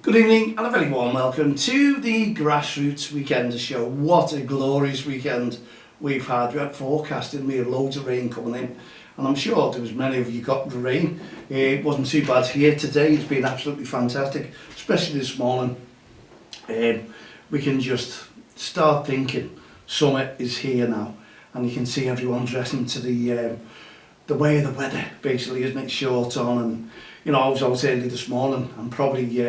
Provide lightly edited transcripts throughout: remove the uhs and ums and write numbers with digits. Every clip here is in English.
Good evening and a very warm welcome to the Grassroots Weekender Show. What a glorious weekend we've had. We had forecasting, we had loads of rain coming in, and I'm sure there was many of you got the rain. It wasn't too bad here today. It's been absolutely fantastic, especially this morning. We can just start thinking summer is here now, and you can see everyone dressing to the way of the weather, basically, isn't it? Shorts on, and you know, I was out early this morning, and probably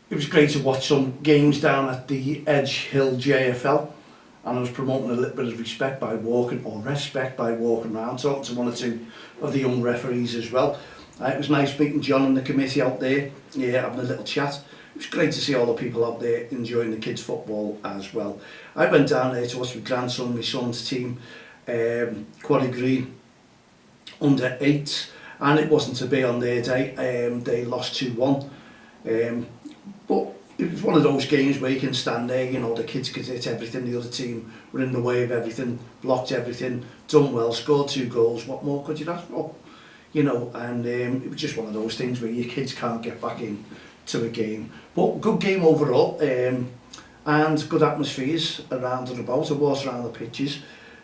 it was great to watch some games down at the Edge Hill JFL, and I was promoting a little bit of respect by walking, or REFspect by walking around, talking to one or two of the young referees as well. It was nice meeting John and the committee out there, having a little chat. It was great to see all the people out there enjoying the kids' football as well. I went down there to watch my grandson, my son's team, Quarry Green, under 8, and it wasn't to be on their day. They lost 2-1. But it was one of those games where you can stand there, you know, the kids could hit everything, the other team were in the way of everything, blocked everything, done well, scored 2 goals. What more could you ask for? You know, and it was just one of those things where your kids can't get back in to a game. But good game overall, and good atmospheres around and about. It was around the pitches.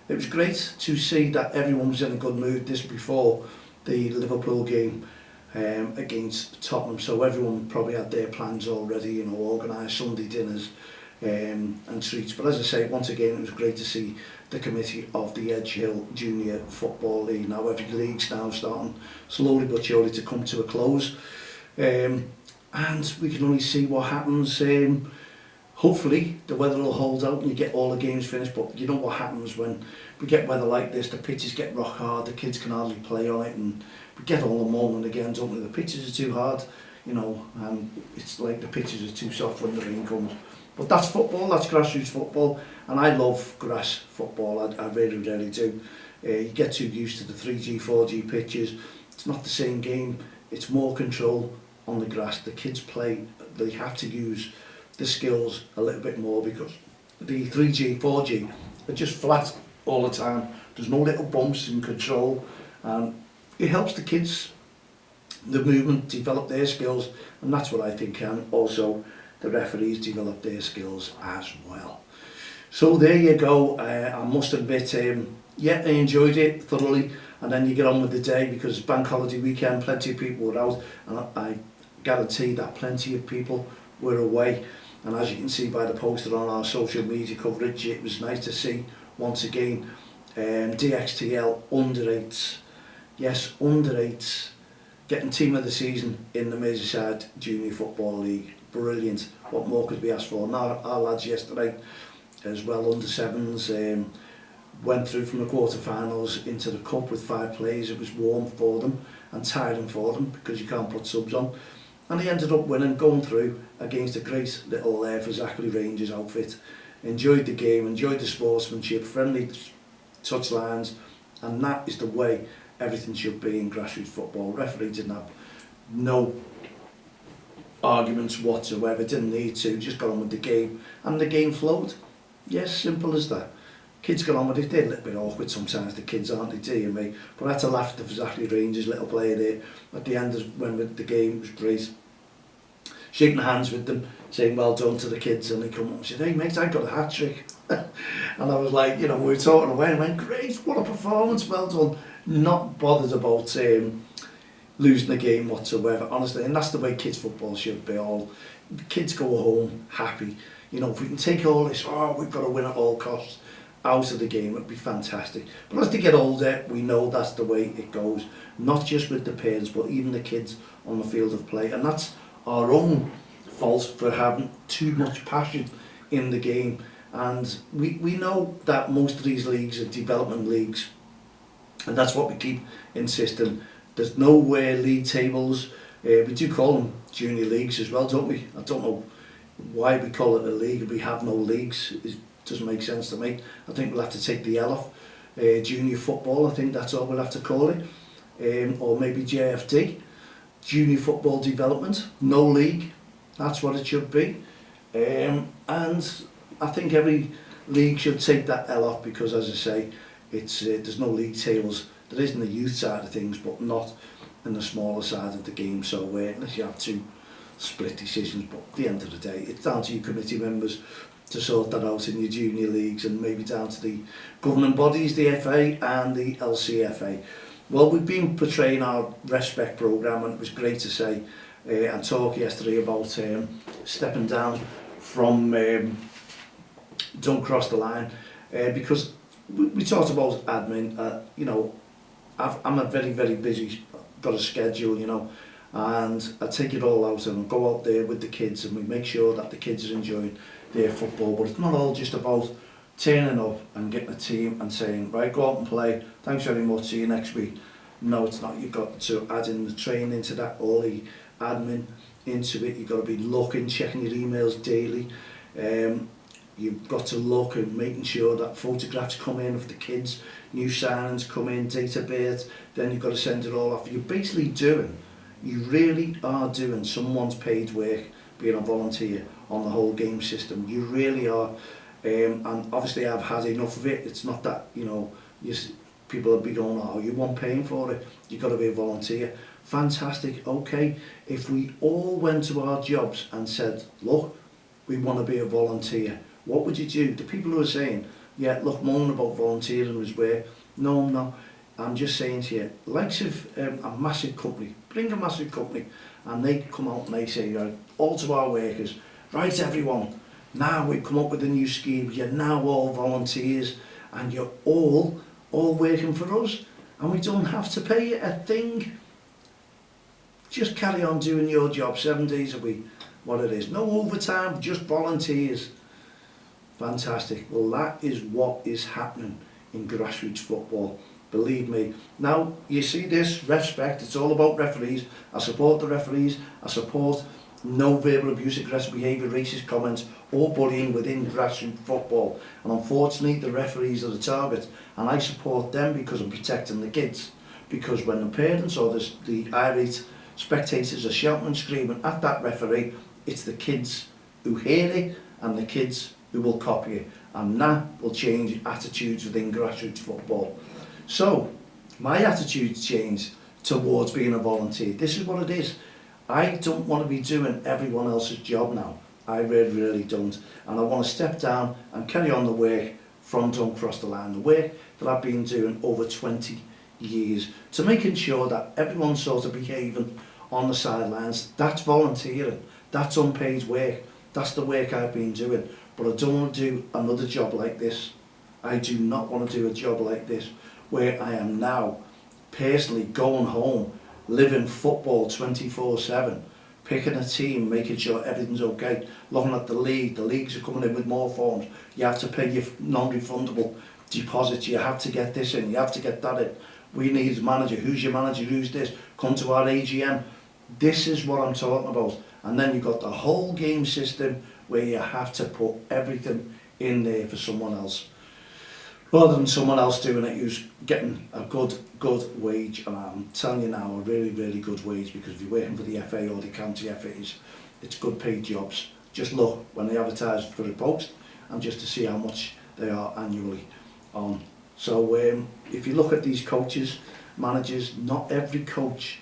It was great to see that everyone was in a good mood this before the Liverpool game against Tottenham, so everyone probably had their plans already, you know, organised Sunday dinners and treats. But as I say, once again, it was great to see the committee of the Edge Hill Junior Football League. Now every league's now starting slowly but surely to come to a close, and we can only see what happens. Hopefully the weather will hold out and you get all the games finished, but you know what happens when we get weather like this, the pitches get rock hard, the kids can hardly play on it, and we get all the moaning again, don't we? The pitches are too hard, you know, and it's like the pitches are too soft when the rain comes. But that's football, that's grassroots football, and I love grass football, I really, really do. You get too used to the 3G, 4G pitches. It's not the same game, it's more control on the grass. The kids play, they have to use the skills a little bit more, because the 3G, 4G are just flat all the time. There's no little bumps in control, and it helps the kids, the movement, develop their skills, and that's what I think can also the referees develop their skills as well. So there you go. I must admit, yeah, I enjoyed it thoroughly, and then you get on with the day because bank holiday weekend, plenty of people were out, and I guarantee that plenty of people were away. And as you can see by the poster on our social media coverage, it was nice to see once again DXTL under 8s, yes, under 8s, getting team of the season in the Merseyside Junior Football League. Brilliant. What more could we ask for? Now our lads yesterday as well, under 7s, went through from the quarter-finals into the cup with 5 players. It was warm for them and tiring for them because you can't put subs on. And he ended up winning, going through against a great little Fazakli Rangers outfit. Enjoyed the game, enjoyed the sportsmanship, friendly touchlines, and that is the way everything should be in grassroots football. Referee didn't have no arguments whatsoever, didn't need to, just got on with the game, and the game flowed. Yes, simple as that. Kids got on with it. They're a little bit awkward sometimes, the kids, aren't they, dear me? But I had to laugh at the Fazakli Rangers little player there at the end when the game. It was great. Shaking hands with them, saying well done to the kids, and they come up and said, hey mate, I got a hat-trick. And I was like, you know, we were talking away, and I went, great, what a performance, well done. Not bothered about losing the game whatsoever, honestly, and that's the way kids football should be. All the kids go home happy. You know, if we can take all this, oh, we've got to win at all costs, out of the game, it'd be fantastic. But as they get older, we know that's the way it goes, not just with the parents, but even the kids on the field of play, and that's our own fault for having too much passion in the game. And we know that most of these leagues are development leagues, and that's what we keep insisting. There's nowhere league tables. We do call them junior leagues as well, don't we? I don't know why we call it a league if we have no leagues. It doesn't make sense to me. I think we'll have to take the L off. Junior football, I think that's all we'll have to call it. Or maybe JFD, Junior Football Development, no league. That's what it should be. And I think every league should take that L off, because as I say, it's there's no league tables. There is in the youth side of things, but not in the smaller side of the game. So unless you have two split decisions, but at the end of the day, it's down to your committee members to sort that out in your junior leagues, and maybe down to the governing bodies, the FA and the LCFA. Well, we've been portraying our REFspect programme, and it was great to say and talk yesterday about stepping down from Don't Cross the Line, because we talked about admin. You know, I'm a very, very busy, got a schedule, you know, and I take it all out and go out there with the kids, and we make sure that the kids are enjoying their football. But it's not all just about turning up and getting a team and saying, right, go out and play, thanks very much, see you next week. No, it's not. You've got to add in the training into that, all the admin into it. You've got to be looking, checking your emails daily. You've got to look and making sure that photographs come in of the kids, new signings come in, date of birth, then you've got to send it all off. You're basically doing, you really are doing someone's paid work, being a volunteer on the whole game system. You really are. And obviously I've had enough of it. It's not that, you know, people will be going, oh, you weren't paying for it, you've got to be a volunteer. Fantastic, okay. If we all went to our jobs and said, look, we want to be a volunteer, what would you do? The people who are saying, yeah, look, moaning about volunteering is where, no, I'm just saying to you, likes of a massive company, bring a massive company, and they come out and they say, right, all to our workers, right everyone, now we've come up with a new scheme, you're now all volunteers, and you're all working for us, and we don't have to pay you a thing. Just carry on doing your job 7 days a week, what it is. No overtime, just volunteers. Fantastic. Well, that is what is happening in grassroots football. Believe me. Now, you see this, REFspect, it's all about referees. I support the referees. I support no verbal abuse, aggressive behaviour, racist comments or bullying within grassroots football. And unfortunately, the referees are the target. And I support them because I'm protecting the kids. Because when the parents or the irate spectators are shouting and screaming at that referee, it's the kids who hear it and the kids who will copy it, and that will change attitudes within grassroots football. So my attitude's changed towards being a volunteer. This is what it is. I don't want to be doing everyone else's job now. I really don't. And I want to step down and carry on the work from Don't Cross the Line, the work that I've been doing over 20 years, to making sure that everyone's sort of behaving on the sidelines. That's volunteering, that's unpaid work, that's the work I've been doing. But I don't want to do another job like this. I do not want to do a job like this, where I am now personally going home, living football 24/7, picking a team, making sure everything's okay, looking at the leagues are coming in with more forms, you have to pay your non-refundable deposits, you have to get this in, you have to get that in, we need a manager, who's your manager, who's this, come to our AGM. This is what I'm talking about. And then you've got the whole game system where you have to put everything in there for someone else, rather than someone else doing it who's getting a good wage. And I'm telling you now, a really good wage, because if you're working for the FA or the county FAs, it's good paid jobs. Just look when they advertise for a post and just to see how much they are annually on. So if you look at these coaches, managers, not every coach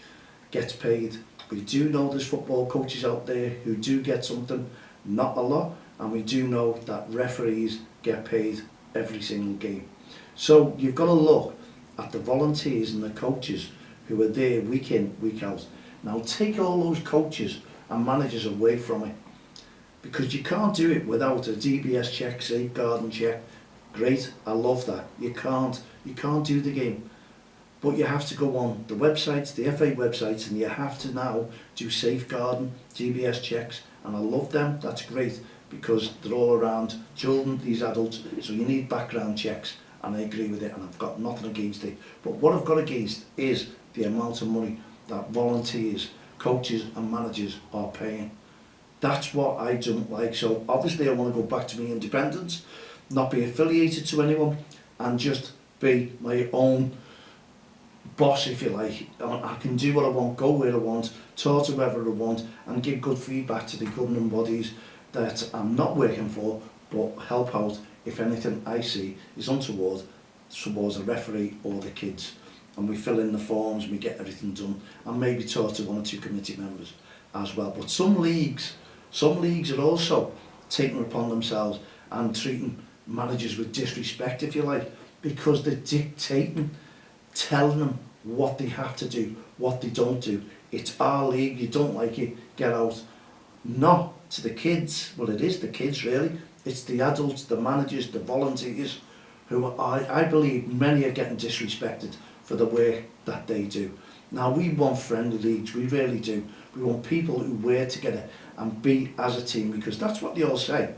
gets paid. We do know there's football coaches out there who do get something, not a lot, and we do know that referees get paid every single game. So you've got to look at the volunteers and the coaches who are there week in, week out. Now take all those coaches and managers away from it, because you can't do it without a DBS check, safeguarding check. Great, I love that. You can't do the game. But you have to go on the websites, the FA websites, and you have to now do safeguarding, DBS checks, and I love them. That's great, because they're all around children, these adults, so you need background checks, and I agree with it, and I've got nothing against it. But what I've got against is the amount of money that volunteers, coaches and managers are paying. That's what I don't like. So obviously I want to go back to my independence, not be affiliated to anyone, and just be my own boss, if you like. I can do what I want, go where I want, talk to whoever I want, and give good feedback to the governing bodies that I'm not working for, but help out if anything I see is untoward towards the referee or the kids. And we fill in the forms, we get everything done, and maybe talk to one or two committee members. as well. But some leagues are also taking upon themselves and treating managers with disrespect, if you like, because they're dictating, telling them what they have to do, what they don't do. It's our league, you don't like it, get out. Not to the kids, well it is the kids really, it's the adults, the managers, the volunteers, who I believe many are getting disrespected for the work that they do. Now we want friendly leagues, we really do. We want people who work together and be as a team, because that's what they all say.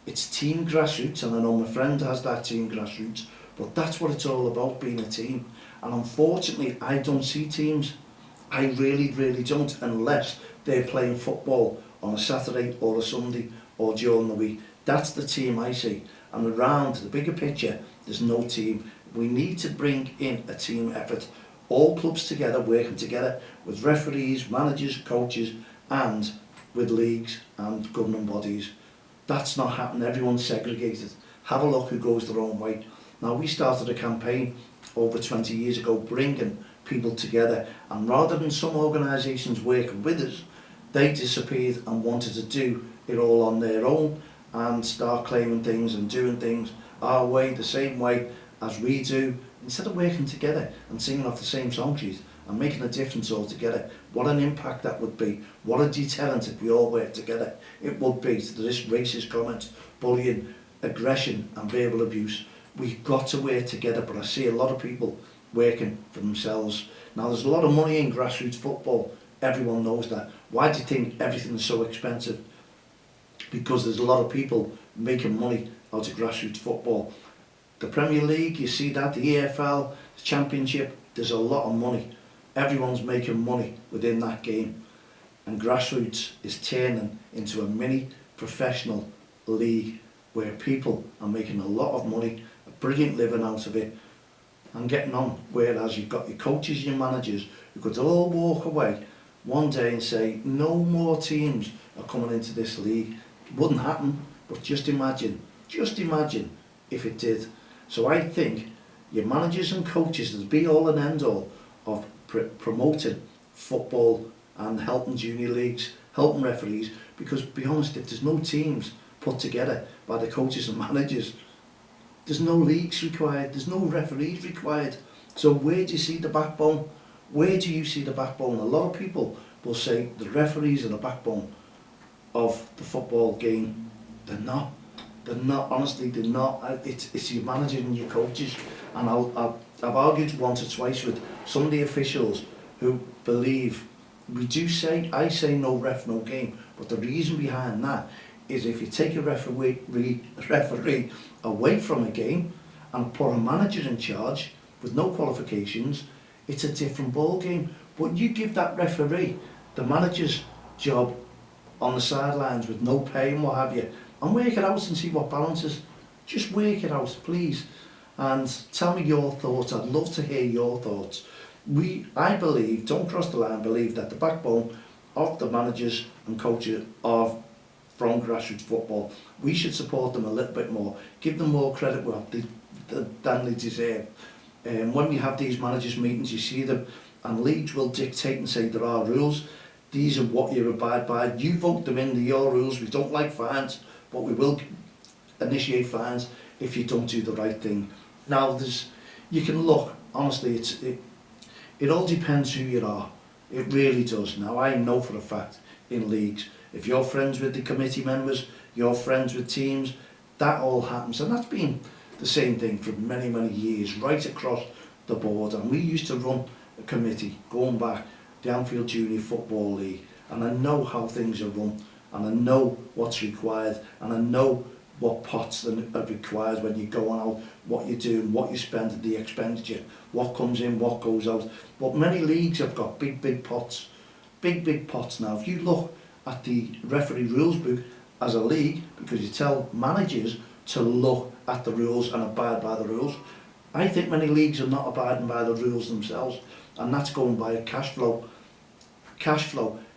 It's team grassroots, and I know my friend has that team grassroots, but that's what it's all about, being a team. And unfortunately, I don't see teams. I really, really don't, unless they're playing football on a Saturday or a Sunday or during the week. That's the team I see. And around the bigger picture, there's no team. We need to bring in a team effort. All clubs together, working together with referees, managers, coaches, and with leagues and governing bodies. That's not happening. Everyone's segregated. Have a look who goes their own way. Now, we started a campaign over 20 years ago, bringing people together, and rather than some organisations working with us, they disappeared and wanted to do it all on their own and start claiming things and doing things our way, the same way as we do, instead of working together and singing off the same song sheet and making a difference all together. What an impact that would be. What a deterrent if we all work together it would be to this racist comment, bullying, aggression and verbal abuse. We've got to work together, but I see a lot of people working for themselves. Now there's a lot of money in grassroots football, everyone knows that. Why do you think everything is so expensive? Because there's a lot of people making money out of grassroots football. The Premier League, you see that, the EFL, the Championship, there's a lot of money. Everyone's making money within that game. And grassroots is turning into a mini professional league where people are making a lot of money, a brilliant living out of it, and getting on. Whereas you've got your coaches, your managers, who could all walk away one day and say, no more teams are coming into this league. It wouldn't happen, but just imagine if it did. So I think your managers and coaches is the be all and end all of promoting football and helping junior leagues, helping referees, because to be honest, if there's no teams put together by the coaches and managers, there's no leagues required, there's no referees required. So where do you see the backbone? Where do you see the backbone? A lot of people will say the referees are the backbone of the football game. They're not. They're not, honestly, they're not. It's your manager and your coaches. And I've argued once or twice with some of the officials who believe, I say no ref, no game, but the reason behind that is if you take a referee away from a game and put a manager in charge with no qualifications, it's a different ball game. But you give that referee the manager's job on the sidelines with no pay and what have you, and work it out and see what balances. Just work it out, please, and tell me your thoughts. I'd love to hear your thoughts. I believe, don't cross the line, believe that the backbone of the managers and coaches from grassroots football, we should support them a little bit more, give them more credit than they deserve. When we have these managers meetings, you see them, and leagues will dictate and say there are rules. These are what you abide by. You vote them into your rules. We don't like fines, but we will initiate fines if you don't do the right thing. Now, you can look, honestly, it all depends who you are. It really does. Now, I know for a fact in leagues, if you're friends with the committee members, you're friends with teams, that all happens. And that's been the same thing for many, many years, right across the board. And we used to run a committee going back, the Anfield Junior Football League, and I know how things are run, and I know what's required, and I know what pots are required when you're going out, what you're doing, what you spend, the expenditure, what comes in, what goes out. But many leagues have got big pots, big pots now. If you look at the referee rules book as a league, because you tell managers to look at the rules and abide by the rules, I think many leagues are not abiding by the rules themselves, and that's going by a cash flow.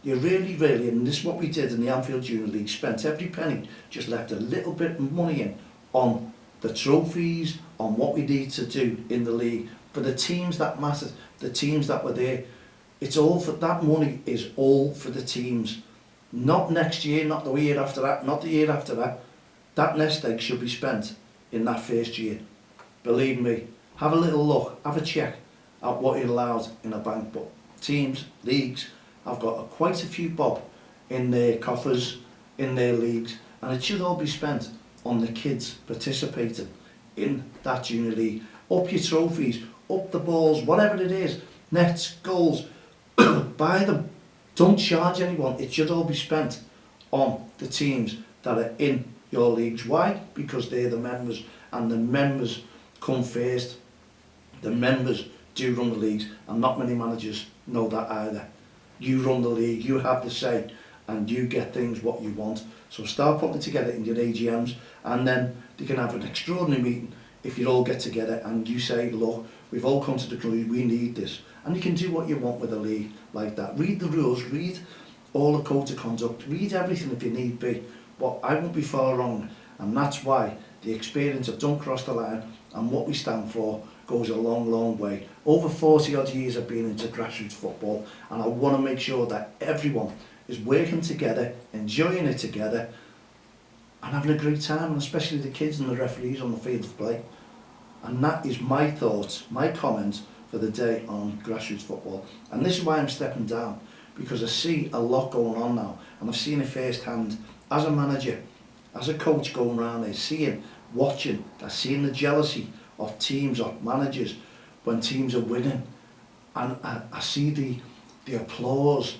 You really, and this is what we did in the Anfield Junior League, spent every penny, just left a little bit of money in on the trophies, on what we need to do in the league, for the teams that mattered, the teams that were there It's all for, that money is all for the teams. Not next year, not the year after that, not the year after that. That nest egg should be spent in that first year. Believe me, have a little look, have a check at what you're allowed in a bank. But teams, leagues, have got quite a few bob in their coffers, in their leagues, and it should all be spent on the kids participating in that junior league. Up your trophies, up the balls, whatever it is, nets, goals, buy them. Don't charge anyone. It should all be spent on the teams that are in your leagues. Why? Because they're the members, and the members come first. The members do run the leagues, and not many managers know that either. You run the league, you have the say, and you get things what you want. So start putting it together in your AGMs, and then you can have an extraordinary meeting if you all get together and you say, look, we've all come to the conclusion we need this. And you can do what you want with a league like that. Read the rules, read all the codes of conduct, read everything if you need be. But I won't be far wrong, and that's why the experience of Don't Cross the Line and what we stand for goes a long, long way. Over 40 odd years I've been into grassroots football, and I want to make sure that everyone is working together, enjoying it together, and having a great time, and especially the kids and the referees on the field of play. And that is my thoughts, my comments for the day on grassroots football. And this is why I'm stepping down, because I see a lot going on now, and I've seen it firsthand as a manager, as a coach going around there, seeing, watching, I've seen the jealousy of teams, of managers, when teams are winning. And I see the applause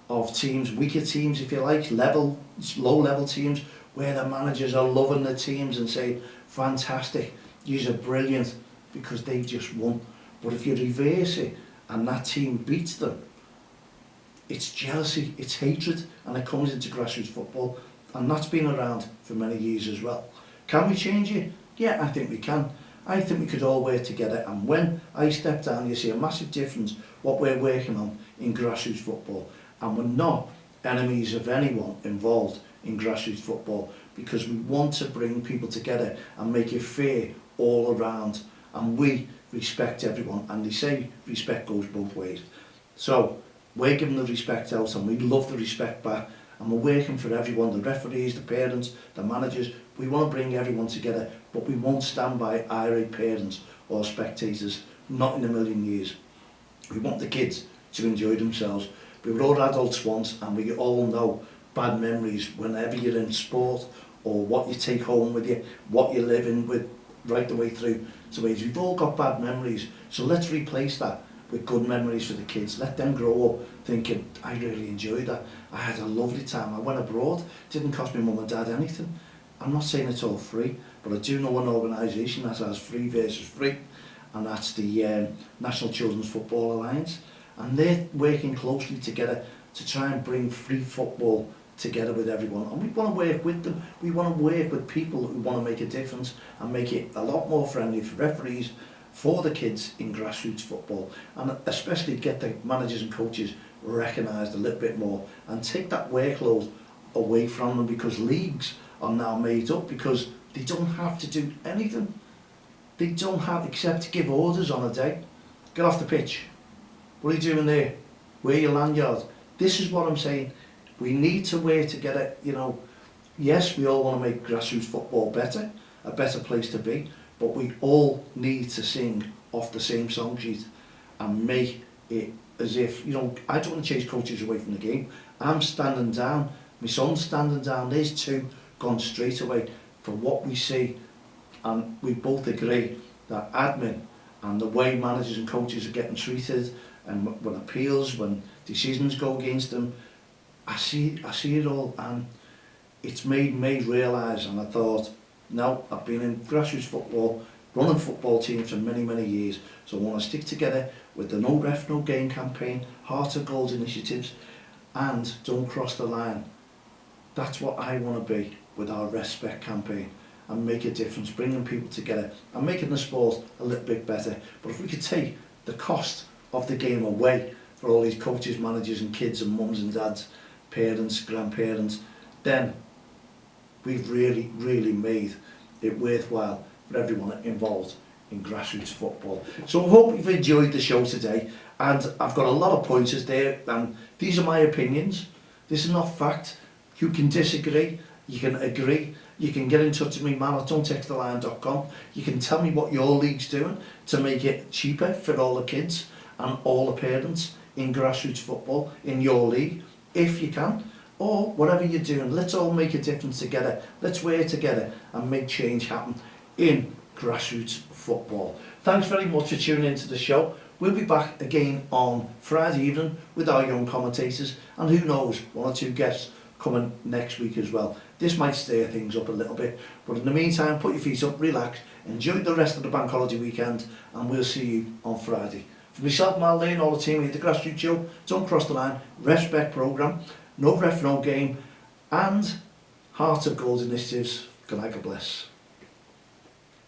of teams, weaker teams if you like, low level teams, where the managers are loving the teams and saying, fantastic, yous are brilliant, because they've just won. But if you reverse it and that team beats them, it's jealousy, it's hatred, and it comes into grassroots football, and that's been around for many years as well. Can we change it? Yeah, I think we can. I think we could all work together, and when I step down, you see a massive difference what we're working on in grassroots football, and we're not enemies of anyone involved in grassroots football, because we want to bring people together and make it fair all around, and we respect everyone, and they say respect goes both ways. So we're giving the respect out, and we love the respect back, and we're working for everyone, the referees, the parents, the managers. We want to bring everyone together, but we won't stand by irate parents or spectators, not in a million years. We want the kids to enjoy themselves. We were all adults once, and we all know bad memories whenever you're in sport, or what you take home with you, what you're living with right the way through to age. We've all got bad memories, so let's replace that with good memories for the kids. Let them grow up thinking, I really enjoyed that. I had a lovely time. I went abroad, didn't cost me mum and dad anything. I'm not saying it's all free, but I do know an organisation that has free versus free, and that's the National Children's Football Alliance, and they're working closely together to try and bring free football together with everyone, and we want to work with them. We want to work with people who want to make a difference and make it a lot more friendly for referees, for the kids in grassroots football, and especially get the managers and coaches recognised a little bit more and take that workload away from them, because leagues are now made up because they don't have to do anything. They don't have except to give orders on a day. Get off the pitch. What are you doing there? Where your lanyard? This is what I'm saying. We need to work together, you know. Yes, we all want to make grassroots football better, a better place to be, but we all need to sing off the same song sheet and make it as if, you know, I don't want to chase coaches away from the game. I'm standing down, my son's standing down, there's two gone straight away for what we see, and we both agree that admin and the way managers and coaches are getting treated, and when appeals, when decisions go against them, I see it all, and it's made me realise, and I thought, no, I've been in grassroots football, running football teams for many, many years, so I want to stick together with the No Ref, No Game campaign, Heart of Goals initiatives, and Don't Cross the Line. That's what I want to be with our REFspect campaign, and make a difference, bringing people together and making the sport a little bit better. But if we could take the cost of the game away for all these coaches, managers and kids and mums and dads, parents, grandparents, then we've really, really made it worthwhile for everyone involved in grassroots football. So I hope you've enjoyed the show today, And I've got a lot of pointers there, and these are my opinions. This is not fact. You can disagree, you can agree, you can get in touch with me, man@don'ttextheline.com. You can tell me what your league's doing to make it cheaper for all the kids and all the parents in grassroots football in your league, if you can. Or whatever you're doing, let's all make a difference together. Let's work together and make change happen in grassroots football. Thanks very much for tuning into the show. We'll be back again on Friday evening with our young commentators, and who knows, 1 or 2 guests coming next week as well. This might stir things up a little bit, but in the meantime, put your feet up, relax, enjoy the rest of the bank holiday weekend, and we'll see you on Friday. For myself, Mal Lane, all the team here at the Grassroots Show, Don't Cross the Line, REFspect programme, No Ref, No Game, and Heart of Gold initiatives. Good night, God bless.